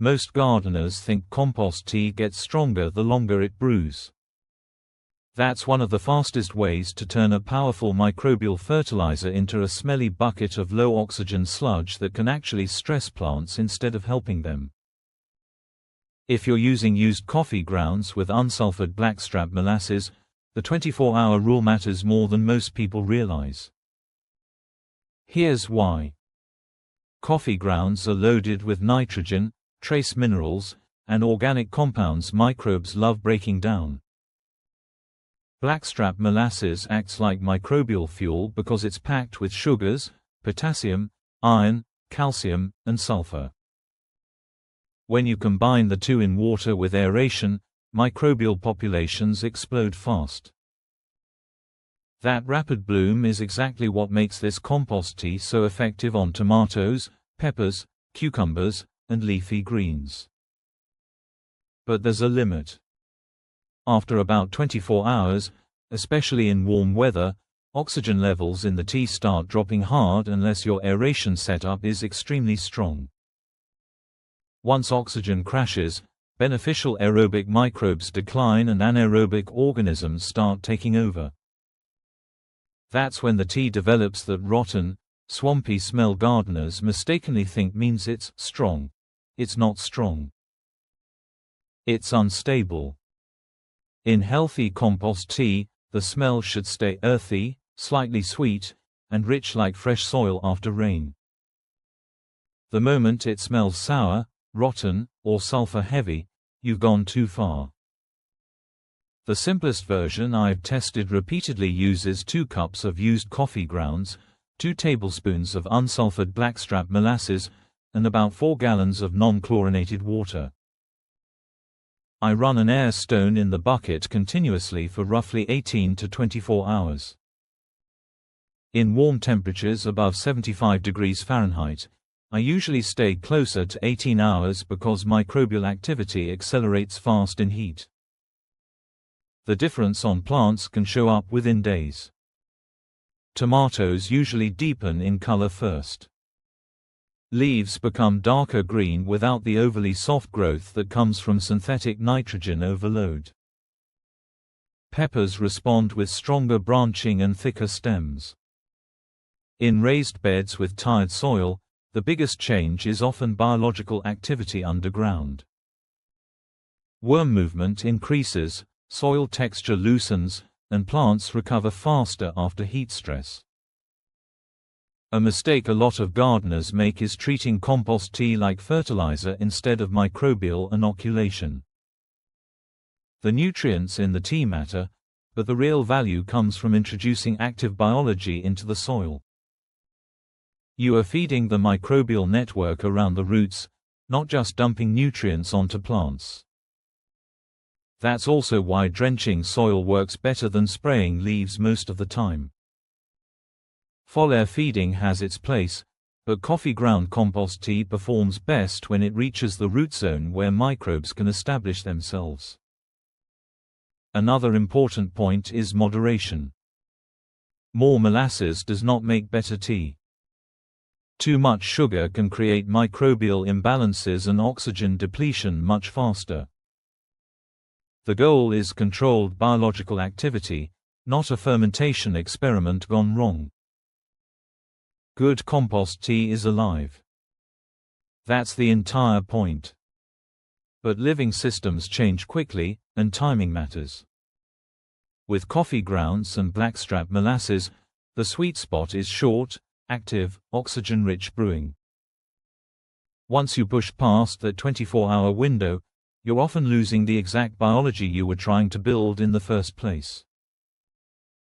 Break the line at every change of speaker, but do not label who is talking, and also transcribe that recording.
Most gardeners think compost tea gets stronger the longer it brews. That's one of the fastest ways to turn a powerful microbial fertilizer into a smelly bucket of low-oxygen sludge that can actually stress plants instead of helping them. If you're using used coffee grounds with unsulfured blackstrap molasses, the 24-hour rule matters more than most people realize. Here's why. Coffee grounds are loaded with nitrogen, trace minerals, and organic compounds microbes love breaking down. Blackstrap molasses acts like microbial fuel because it's packed with sugars, potassium, iron, calcium, and sulfur. When you combine the two in water with aeration, microbial populations explode fast. That rapid bloom is exactly what makes this compost tea so effective on tomatoes, peppers, cucumbers, and leafy greens. But there's a limit. After about 24 hours, especially in warm weather, oxygen levels in the tea start dropping hard unless your aeration setup is extremely strong. Once oxygen crashes, beneficial aerobic microbes decline and anaerobic organisms start taking over. That's when the tea develops that rotten, swampy smell gardeners mistakenly think means it's strong. It's not strong. It's unstable. In healthy compost tea, the smell should stay earthy, slightly sweet, and rich like fresh soil after rain. The moment it smells sour, rotten, or sulfur-heavy, you've gone too far. The simplest version I've tested repeatedly uses 2 cups of used coffee grounds, 2 tablespoons of unsulfured blackstrap molasses, and about 4 gallons of non-chlorinated water. I run an air stone in the bucket continuously for roughly 18 to 24 hours. In warm temperatures above 75 degrees Fahrenheit, I usually stay closer to 18 hours because microbial activity accelerates fast in heat. The difference on plants can show up within days. Tomatoes usually deepen in color first. Leaves become darker green without the overly soft growth that comes from synthetic nitrogen overload. Peppers respond with stronger branching and thicker stems. In raised beds with tired soil, the biggest change is often biological activity underground. Worm movement increases, soil texture loosens, and plants recover faster after heat stress. A mistake a lot of gardeners make is treating compost tea like fertilizer instead of microbial inoculation. The nutrients in the tea matter, but the real value comes from introducing active biology into the soil. You are feeding the microbial network around the roots, not just dumping nutrients onto plants. That's also why drenching soil works better than spraying leaves most of the time. Foliar feeding has its place, but coffee ground compost tea performs best when it reaches the root zone where microbes can establish themselves. Another important point is moderation. More molasses does not make better tea. Too much sugar can create microbial imbalances and oxygen depletion much faster. The goal is controlled biological activity, not a fermentation experiment gone wrong. Good compost tea is alive. That's the entire point. But living systems change quickly, and timing matters. With coffee grounds and blackstrap molasses, the sweet spot is short, active, oxygen-rich brewing. Once you push past that 24-hour window, you're often losing the exact biology you were trying to build in the first place.